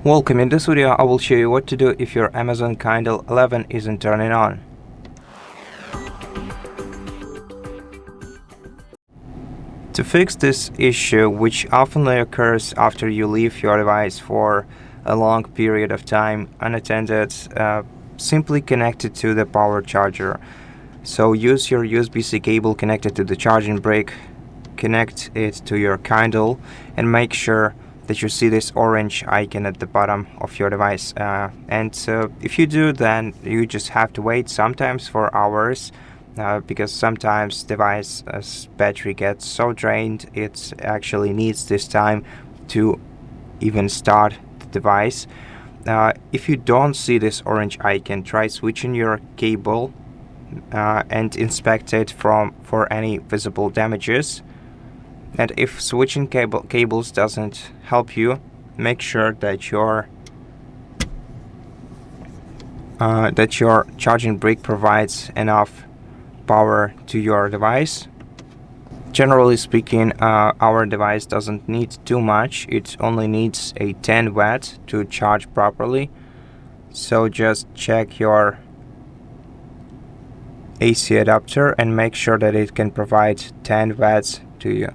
Welcome. In this video I will show you what to do if your Amazon Kindle 11 isn't turning on. To fix this issue, which often occurs after you leave your device for a long period of time unattended, simply connect it to the power charger. So use your USB-C cable connected to the charging brick, connect it to your Kindle, and make sure that you see this orange icon at the bottom of your device. If you do, then you just have to wait sometimes for hours, because sometimes device's battery gets so drained it actually needs this time to even start the device. If you don't see this orange icon, try switching your cable and inspect it for any visible damages. And if switching cables doesn't help you, make sure that your charging brick provides enough power to your device. Generally speaking, our device doesn't need too much. It only needs a 10 watt to charge properly. So just check your AC adapter and make sure that it can provide 10 watts to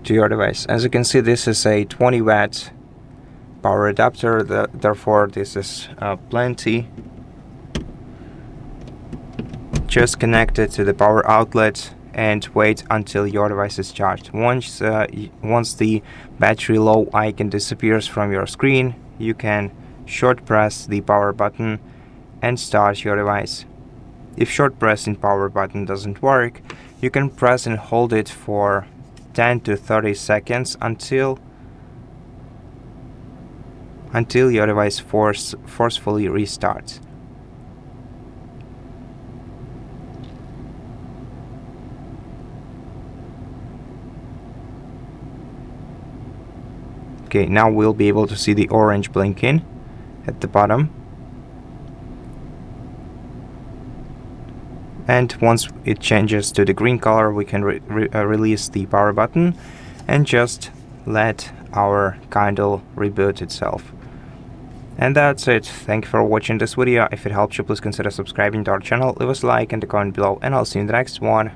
your device. As you can see, this is a 20 watt power adapter, therefore this is plenty. Just connect it to the power outlet and wait until your device is charged. Once the battery low icon disappears from your screen, you can short press the power button and start your device. If short pressing power button doesn't work, you can press and hold it for 10 to 30 seconds until your device forcefully restarts. Okay, now we'll be able to see the orange blinking at the bottom. And once it changes to the green color, we can release the power button and just let our Kindle reboot itself. And that's it. Thank you for watching this video. If it helped you, please consider subscribing to our channel, leave us a like and a comment below, and I'll see you in the next one.